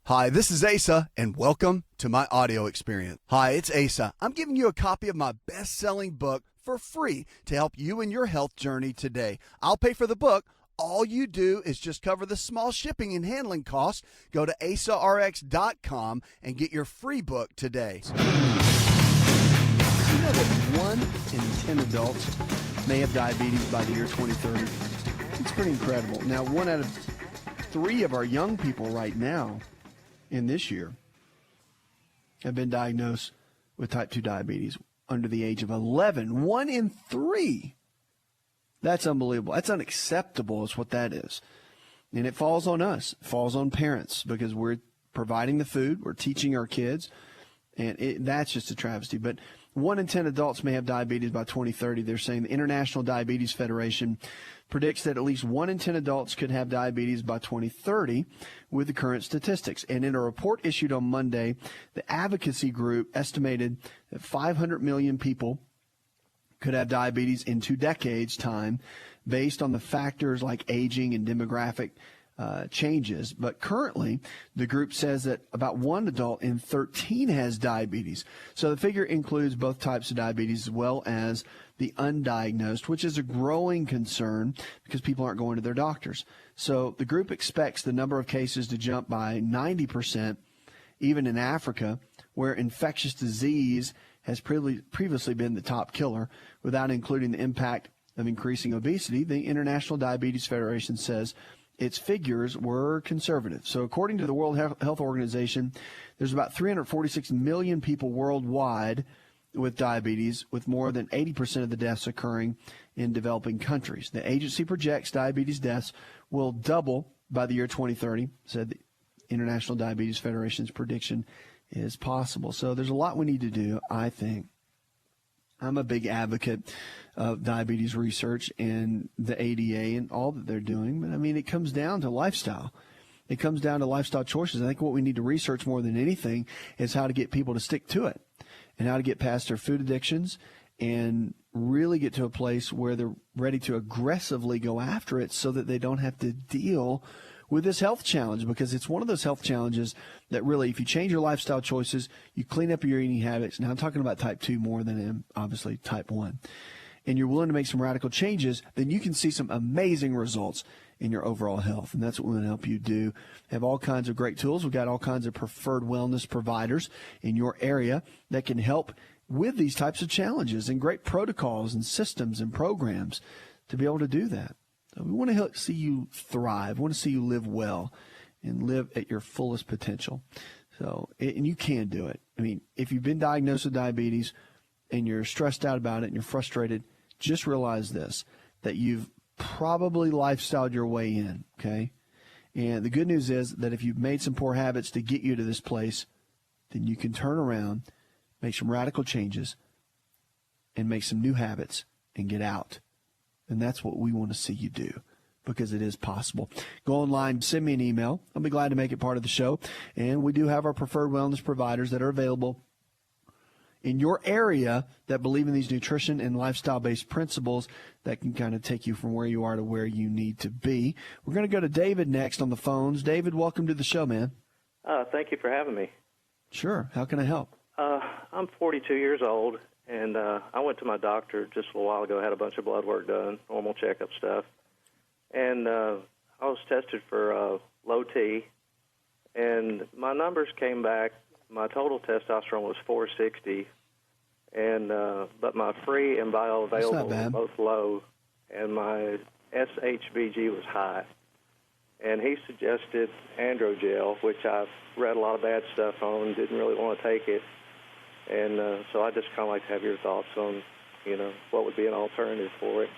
Hi, this is Asa, and welcome to my audio experience. Hi, it's Asa. I'm giving you a copy of my best-selling book for free to help you in your health journey today. I'll pay for the book. All you do is just cover the small shipping and handling costs. Go to asarx.com and get your free book today. You know that 1 in 10 adults may have diabetes by the year 2030? It's pretty incredible. Now, 1 out of 3 of our young people right now in this year have been diagnosed with type 2 diabetes under the age of 11. 1 in 3. That's unbelievable. That's unacceptable is what that is. And it falls on us. It falls on parents because we're providing the food. We're teaching our kids. And that's just a travesty. But 1 in 10 adults may have diabetes by 2030. They're saying the International Diabetes Federation predicts that at least 1 in 10 adults could have diabetes by 2030 with the current statistics. And in a report issued on Monday, the advocacy group estimated that 500 million people could have diabetes in 2 decades' time based on the factors like aging and demographic changes. But currently, the group says that about 1 adult in 13 has diabetes. So the figure includes both types of diabetes as well as the undiagnosed, which is a growing concern because people aren't going to their doctors. So the group expects the number of cases to jump by 90%, even in Africa, where infectious disease has previously been the top killer, without including the impact of increasing obesity. The International Diabetes Federation says its figures were conservative. So according to the World Health Organization, there's about 346 million people worldwide with diabetes, with more than 80% of the deaths occurring in developing countries. The agency projects diabetes deaths will double by the year 2030, said the International Diabetes Federation's prediction is possible. So there's a lot we need to do, I think. I'm a big advocate of diabetes research and the ADA and all that they're doing. But, I mean, it comes down to lifestyle. It comes down to lifestyle choices. I think what we need to research more than anything is how to get people to stick to it and how to get past their food addictions and really get to a place where they're ready to aggressively go after it so that they don't have to deal with this health challenge, because it's one of those health challenges that really, if you change your lifestyle choices, you clean up your eating habits. Now, I'm talking about type 2 more than obviously type 1. And you're willing to make some radical changes, then you can see some amazing results in your overall health. And that's what we want to help you do. Have all kinds of great tools. We've got all kinds of preferred wellness providers in your area that can help with these types of challenges, and great protocols and systems and programs to be able to do that. So we want to see you thrive. We want to see you live well and live at your fullest potential. So, and you can do it. I mean, if you've been diagnosed with diabetes and you're stressed out about it and you're frustrated, just realize this, that you've probably lifestyled your way in, okay? And the good news is that if you've made some poor habits to get you to this place, then you can turn around, make some radical changes, and make some new habits and get out. And that's what we want to see you do, because it is possible. Go online, send me an email. I'll be glad to make it part of the show. And we do have our preferred wellness providers that are available in your area that believe in these nutrition and lifestyle-based principles that can kind of take you from where you are to where you need to be. We're going to go to David next on the phones. David, welcome to the show, man. Thank you for having me. Sure. How can I help? I'm 42 years old, and I went to my doctor just a little while ago, had a bunch of blood work done, normal checkup stuff. And I was tested for low T, and my numbers came back. My total testosterone was 460, and but my free and bioavailable were both low, and my SHBG was high. And he suggested androgel, which I've read a lot of bad stuff on, didn't really want to take it. And so I just kind of like to have your thoughts on, what would be an alternative for it.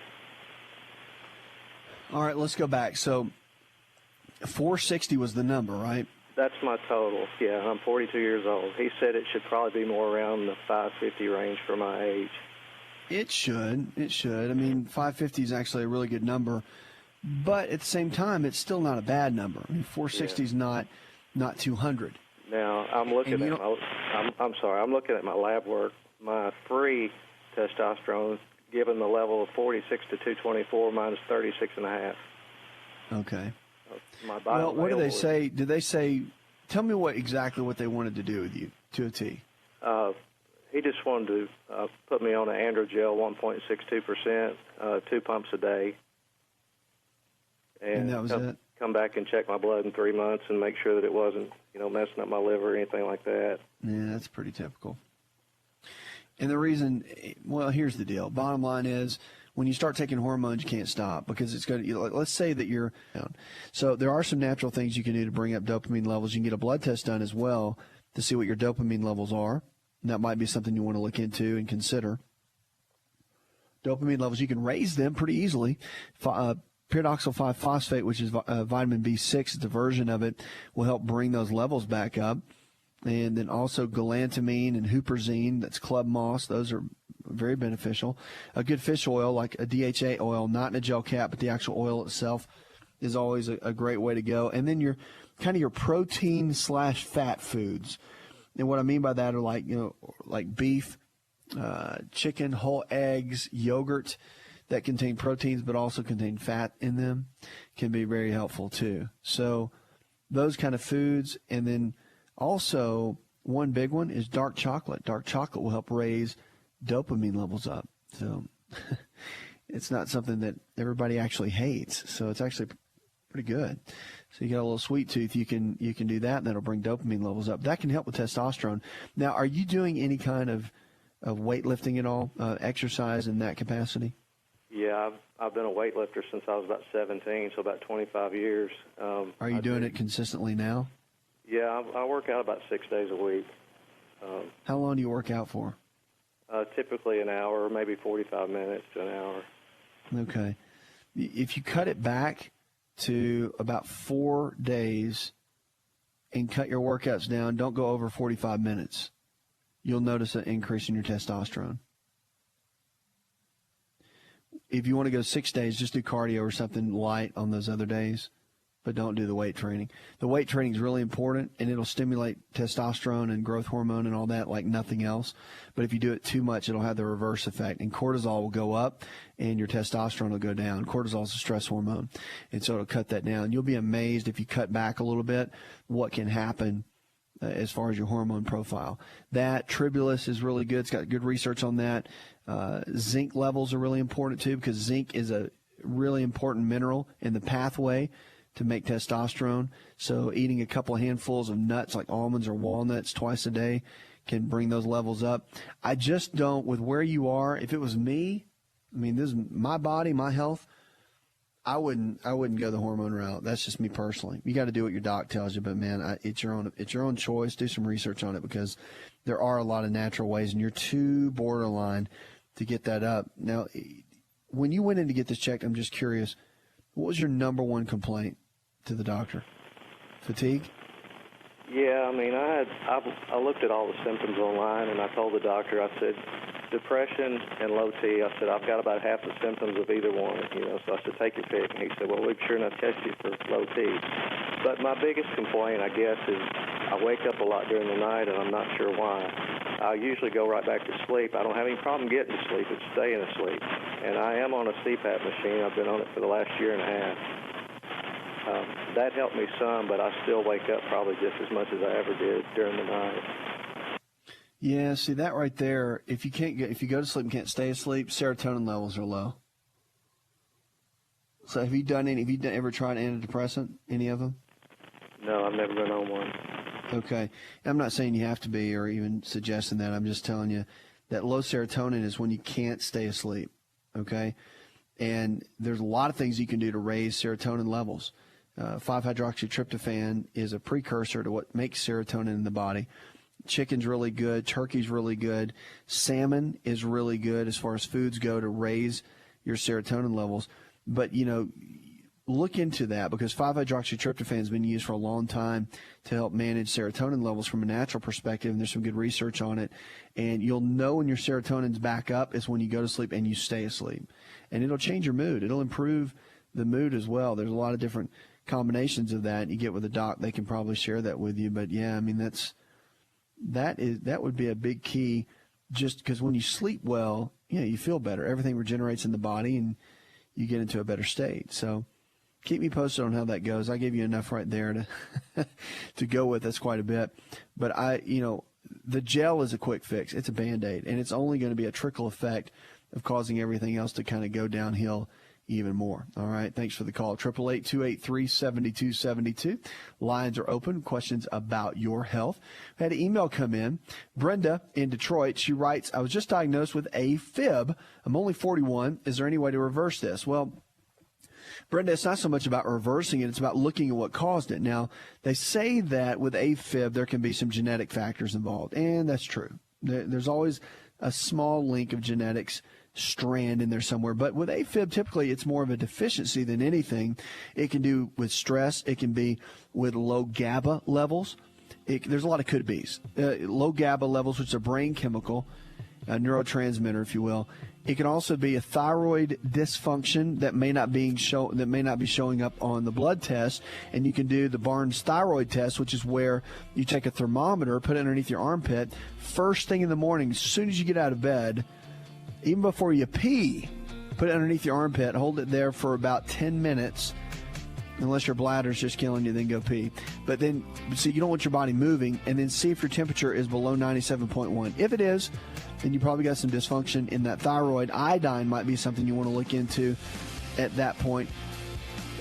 All right, let's go back. So 460 was the number, right? That's my total. Yeah, I'm 42 years old. He said it should probably be more around the 550 range for my age. It should. It should. I mean, 550 is actually a really good number. But at the same time, it's still not a bad number. I mean, 460 is not 200. Now, I'm looking at I'm looking at my lab work. My free testosterone, given the level of 46 to 224, mine is 36.5. Okay. My well, what do they say? Do they say Tell me exactly what they wanted to do with you to a T. He just wanted to put me on an androgel, 1.62%, 2 pumps a day. And that was it? Come back and check my blood in 3 months and make sure that it wasn't, messing up my liver or anything like that. Yeah, that's pretty typical. And the reason, well, here's the deal. Bottom line is, when you start taking hormones, you can't stop because it's going to, let's say that you're down. So there are some natural things you can do to bring up dopamine levels. You can get a blood test done as well to see what your dopamine levels are. And that might be something you want to look into and consider. Dopamine levels, you can raise them pretty easily. Pyridoxal 5-phosphate, which is vitamin B6, it's a version of it, will help bring those levels back up. And then also galantamine and huperzine, that's club moss. Those are very beneficial. A good fish oil, like a DHA oil, not in a gel cap, but the actual oil itself is always a great way to go. And then your protein/fat foods. And what I mean by that are like beef, chicken, whole eggs, yogurt that contain proteins but also contain fat in them can be very helpful too. So those kind of foods. And then also one big one is dark chocolate. Dark chocolate will help raise dopamine levels up. So it's not something that everybody actually hates. So it's actually pretty good. So you got a little sweet tooth, you can do that, and that'll bring dopamine levels up. That can help with testosterone. Now, are you doing any kind of weightlifting at all, exercise in that capacity? Yeah, I've been a weightlifter since I was about 17, so about 25 years. Are you doing it consistently now? Yeah, I work out about 6 days a week. How long do you work out for? Typically an hour, maybe 45 minutes to an hour. Okay. If you cut it back to about 4 days and cut your workouts down, don't go over 45 minutes, you'll notice an increase in your testosterone. If you want to go 6 days, just do cardio or something light on those other days, but don't do the weight training. The weight training is really important, and it'll stimulate testosterone and growth hormone and all that like nothing else. But if you do it too much, it'll have the reverse effect, and cortisol will go up, and your testosterone will go down. Cortisol is a stress hormone, and so it'll cut that down. You'll be amazed if you cut back a little bit what can happen as far as your hormone profile. That Tribulus is really good. It's got good research on that. Zinc levels are really important too, because zinc is a really important mineral in the pathway to make testosterone. So eating a couple of handfuls of nuts like almonds or walnuts twice a day can bring those levels up. I just don't, with where you are, if it was me, I mean, this is my body, my health, I wouldn't go the hormone route. That's just me personally. You got to do what your doc tells you, but man, it's your own choice. Do some research on it, because there are a lot of natural ways, and you're too borderline to get that up. Now, when you went in to get this checked, I'm just curious, what was your number one complaint to the doctor? Fatigue? Yeah, I mean, I looked at all the symptoms online, and I told the doctor, I said, depression and low T. I said, I've got about half the symptoms of either one, so I said, take your pick. And he said, well, we've sure enough tested you for low T. But my biggest complaint, I guess, is I wake up a lot during the night, and I'm not sure why. I usually go right back to sleep. I don't have any problem getting to sleep. It's staying asleep. And I am on a CPAP machine. I've been on it for the last year and a half. That helped me some, but I still wake up probably just as much as I ever did during the night. Yeah, see that right there. If you go to sleep and can't stay asleep, serotonin levels are low. So have you ever tried antidepressant? Any of them? No, I've never been on one. Okay, I'm not saying you have to be, or even suggesting that. I'm just telling you that low serotonin is when you can't stay asleep. Okay, and there's a lot of things you can do to raise serotonin levels. 5-hydroxytryptophan is a precursor to what makes serotonin in the body. Chicken's really good. Turkey's really good. Salmon is really good as far as foods go to raise your serotonin levels. But, look into that, because 5-hydroxytryptophan has been used for a long time to help manage serotonin levels from a natural perspective, and there's some good research on it. And you'll know when your serotonin's back up is when you go to sleep and you stay asleep. And it'll change your mood. It'll improve the mood as well. There's a lot of different combinations of that. You get with a doc, they can probably share that with you. But, yeah, I mean, that would be a big key, just because when you sleep well, you feel better. Everything regenerates in the body, and you get into a better state. So keep me posted on how that goes. I gave you enough right there to to go with. That's quite a bit. But the gel is a quick fix. It's a Band-Aid, and it's only going to be a trickle effect of causing everything else to kind of go downhill even more. All right. Thanks for the call. 888-283-7272. Lines are open. Questions about your health. I had an email come in. Brenda in Detroit, she writes, I was just diagnosed with AFib. I'm only 41. Is there any way to reverse this? Well, Brenda, it's not so much about reversing it. It's about looking at what caused it. Now, they say that with AFib, there can be some genetic factors involved, and that's true. There's always a small link of genetics strand in there somewhere. But with AFib, typically it's more of a deficiency than anything. It can do with stress. It can be with low GABA levels. There's a lot of could-bes. Low GABA levels, which is a brain chemical, a neurotransmitter, if you will. It can also be a thyroid dysfunction that may not be showing up on the blood test, and you can do the Barnes thyroid test, which is where you take a thermometer, put it underneath your armpit, first thing in the morning, as soon as you get out of bed, even before you pee, put it underneath your armpit, hold it there for about 10 minutes, unless your bladder's just killing you, then go pee. But then, see, you don't want your body moving, and then see if your temperature is below 97.1. If it is, then you probably got some dysfunction in that thyroid. Iodine might be something you want to look into at that point.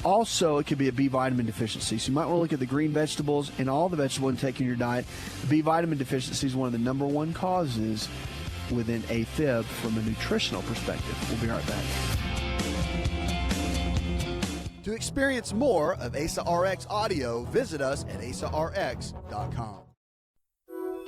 Also, it could be a B vitamin deficiency. So you might want to look at the green vegetables and all the vegetable intake in your diet. The B vitamin deficiency is one of the number one causes within AFib from a nutritional perspective. We'll be right back. To experience more of ASA RX audio, visit us at asarx.com.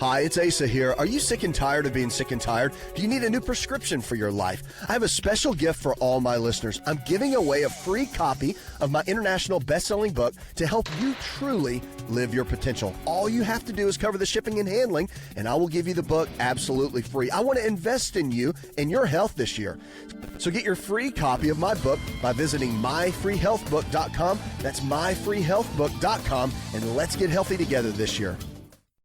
Hi, it's Asa here. Are you sick and tired of being sick and tired? Do you need a new prescription for your life? I have a special gift for all my listeners. I'm giving away a free copy of my international best-selling book to help you truly live your potential. All you have to do is cover the shipping and handling, and I will give you the book absolutely free. I want to invest in you and your health this year. So get your free copy of my book by visiting myfreehealthbook.com. That's myfreehealthbook.com, and let's get healthy together this year.